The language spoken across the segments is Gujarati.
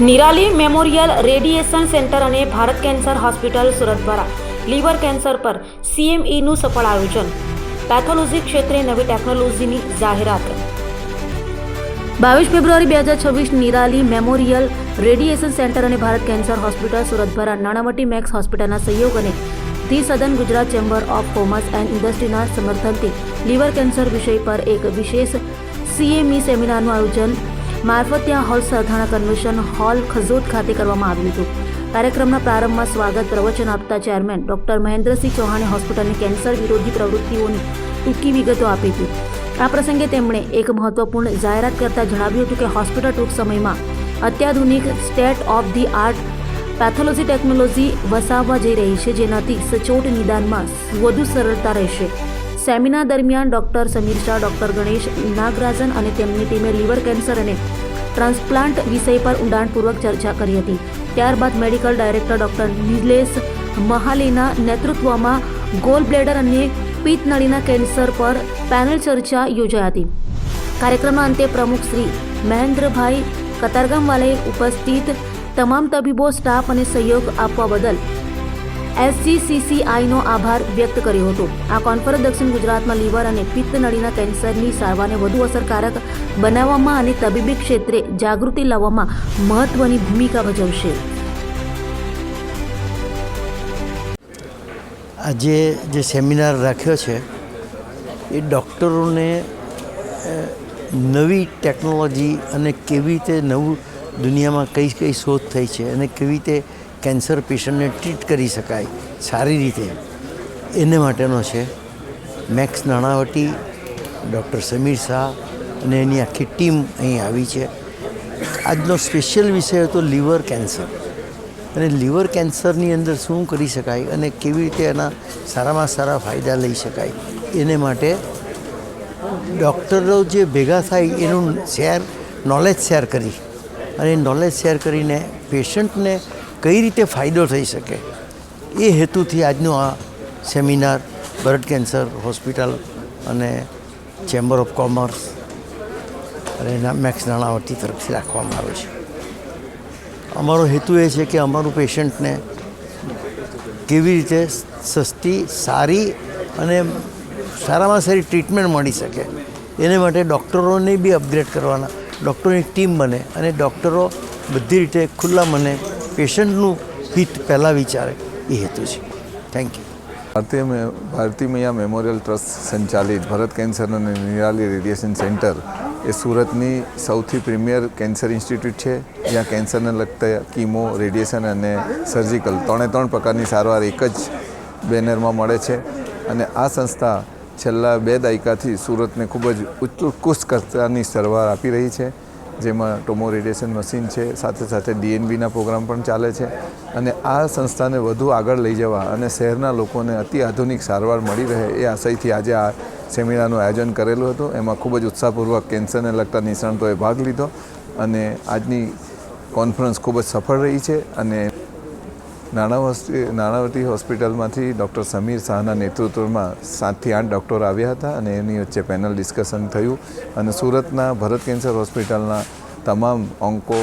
નિરાલી મેમોરિયલ રેડિયેશન સેન્ટર અને ભારત કેન્સર હોસ્પિટલ સુરત દ્વારા લીવર કેન્સર પર CMEનું સફળ આયોજન. પેથોલોજી ક્ષેત્રે નવી ટેકનોલોજીની જાહેરાત. 22 ફેબ્રુઆરી 2026 નિરાલી મેમોરિયલ રેડિયેશન સેન્ટર અને ભારત કેન્સર હોસ્પિટલ સુરત દ્વારા નાણાવટી મેક્સ હોસ્પિટલના સહયોગ અને the southern Gujarat chamber of commerce and ઇન્ડસ્ટ્રીના સમર્થનથી લીવર કેન્સર વિષય પર એક વિશેષ CME સેમિનારનું આયોજન Marfatia hall Sarthana convention hall Khajod ખાતે કરવામાં આવ્યું હતું. કાર્યક્રમના પ્રારંભમાં સ્વાગત પ્રવચન આપતા ચેરમેન ડોક્ટર મહેન્દ્રસિંહ ચૌહાણે હોસ્પિટલની કેન્સર વિરોધી પ્રવૃત્તિઓની ટૂંકી વિગતો આપી હતી. આ પ્રસંગે તેમણે એક મહત્વપૂર્ણ જાહેરાત કરતા જણાવ્યું હતું કે હોસ્પિટલ ટૂંક સમયમાં અત્યાધુનિક state of the art pathology technology વસાવવા જઈ રહી છે, જેનાથી સચોટ નિદાનમાં વધુ સરળતા રહેશે. સેમિનાર દરમિયાન ડોક્ટર સમીર શાહ, ડોક્ટર ગણેશ નાગરાજન અને તેમની ટીમે લીવર કેન્સર અને ટ્રાન્સપ્લાન્ટ વિષય પર ઊંડાણપૂર્વક ચર્ચા કરી હતી. ત્યારબાદ મેડિકલ ડાયરેક્ટર ડોક્ટર નિલેશ મહાલેના નેતૃત્વમાં ગોલ બ્લેડર અને પિત્તનળીના કેન્સર પર પેનલ ચર્ચા યોજાઈ હતી. કાર્યક્રમના અંતે પ્રમુખ શ્રી મહેન્દ્રભાઈ કતારગામવાલાએ ઉપસ્થિત તમામ તબીબો, સ્ટાફ અને સહયોગ આપવા બદલ SGCCIનો આભાર વ્યક્ત કર્યો હતો. આ કોન્ફરન્સ દક્ષિણ ગુજરાતમાં લીવર અને પિત્તનળીના કેન્સરની સારવારને વધુ અસરકારક બનાવવામાં અને તબીબી ક્ષેત્રે જાગૃતિ લાવવામાં મહત્વની ભૂમિકા ભજવશે. આજે જે સેમિનાર રાખ્યો છે એ ડૉક્ટરોને નવી ટેકનોલોજી અને કેવી રીતે નવું દુનિયામાં કઈ શોધ થઈ છે અને કેવી રીતે કેન્સર પેશન્ટને ટ્રીટ કરી શકાય સારી રીતે એને માટેનો છે. મેક્સ નાણાવટી, ડૉક્ટર સમીર શાહ અને એની આખી ટીમ અહીં આવી છે. આજનો સ્પેશિયલ વિષય હતો લીવર કેન્સર અને લીવર કેન્સરની અંદર શું કરી શકાય અને કેવી રીતે એના સારામાં સારા ફાયદા લઈ શકાય એને માટે ડૉક્ટરો જે ભેગા થાય એનું નોલેજ શેર કરી અને નોલેજ શેર કરીને પેશન્ટને કઈ રીતે ફાયદો થઈ શકે એ હેતુથી આજનો આ સેમિનાર ભારત કેન્સર હોસ્પિટલ અને ચેમ્બર ઓફ કોમર્સ અને મેક્સ નાણાવટી તરફથી રાખવામાં આવે છે. અમારો હેતુ એ છે કે અમારું પેશન્ટને કેવી રીતે સસ્તી, સારી અને સારામાં સારી ટ્રીટમેન્ટ મળી શકે એને માટે ડૉક્ટરોને બી અપગ્રેડ કરવાના, ડૉક્ટરોની ટીમ બને અને ડૉક્ટરો બધી રીતે ખુલ્લા મને પેશન્ટનું હિત પહેલાં વિચારે એ હેતુ છે. Thank you. Bharati Maiya memorial trust સંચાલિત ભારત કેન્સર અને નિરાલી રેડિયેશન સેન્ટર એ સુરતની સૌથી પ્રીમિયર કેન્સર ઇન્સ્ટિટ્યૂટ છે, જ્યાં કેન્સરને લગતા કીમો, રેડિયેશન અને સર્જિકલ ત્રણ પ્રકારની સારવાર એક જ બેનરમાં મળે છે. અને આ સંસ્થા છેલ્લા 2 દાયકાથી સુરતને ખૂબ જ ઉત્કૃષ્ટ કક્ષાની સારવાર આપી રહી છે, જેમાં ટોમો રેડિયેશન મશીન છે, સાથે સાથે DNBના પ્રોગ્રામ પણ ચાલે છે. અને આ સંસ્થાને વધુ આગળ લઈ જવા અને શહેરના લોકોને અતિ આધુનિક સારવાર મળી રહે એ આશયથી આજે આ સેમિનારનું આયોજન કરેલું હતું. એમાં ખૂબ જ ઉત્સાહપૂર્વક કેન્સરને લગતા નિષ્ણાતોએ ભાગ લીધો અને આજની કોન્ફરન્સ ખૂબ જ સફળ રહી છે. અને નાણાવટી હોસ્પિટલમાંથી ડૉક્ટર સમીર શાહના નેતૃત્વમાં 7 થી 8 ડૉક્ટરો આવ્યા હતા અને એની વચ્ચે પેનલ ડિસ્કશન થયું. અને સુરતના ભારત કેન્સર હોસ્પિટલના તમામ ઓન્કો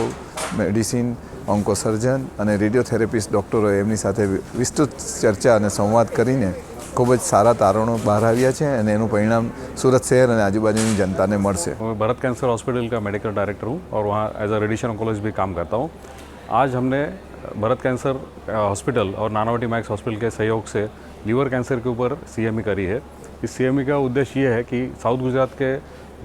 મેડિસિન, ઓન્કો સર્જન અને રેડિયોથેરાપિસ્ટ ડૉક્ટરોએ એમની સાથે વિસ્તૃત ચર્ચા અને સંવાદ કરીને ખૂબ જ સારા તારણો બહાર આવ્યા છે અને એનું પરિણામ સુરત શહેર અને આજુબાजुની जनता ने મળશે. मैं भारत कैंसर हॉस्पिटल का मेडिकल डायरेक्टर हूँ और वहाँ एज अ रेडिएशन ऑन्कोलॉजिस्ट भी काम करता हूँ. आज हमने भारत कैंसर हॉस्पिटल और नानावटी मैक्स हॉस्पिटल के सहयोग से लीवर कैंसर के ऊपर CME करी है. इस CME का उद्देश्य ये है कि साउथ गुजरात के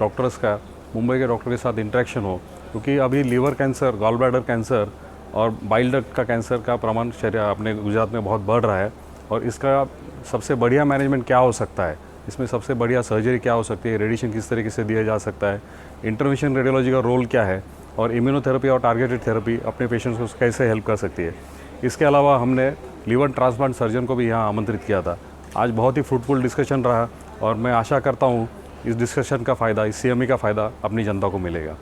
डॉक्टर्स का मुंबई के डॉक्टर के साथ इंटरेक्शन हो, क्योंकि अभी liver cancer, gall bladder cancer और बाइल डक्ट का कैंसर का प्रमाण अपने गुजरात में बहुत बढ़ रहा है. और इसका सबसे बढ़िया मैनेजमेंट क्या हो सकता है, इसमें सबसे बढ़िया सर्जरी क्या हो सकती है, रेडिएशन किस तरीके से दिया जा सकता है, इंटरवेंशन रेडियोलॉजी का रोल क्या है और इम्यूनोथेरेपी और टारगेटेड थेरेपी अपने पेशेंट्स को कैसे हेल्प कर सकती है. इसके अलावा हमने लीवर ट्रांसप्लांट सर्जन को भी यहाँ आमंत्रित किया था. आज बहुत ही फ्रूटफुल डिस्कशन रहा और मैं आशा करता हूँ इस डिस्कशन का फ़ायदा, इस CME का फ़ायदा अपनी जनता को मिलेगा.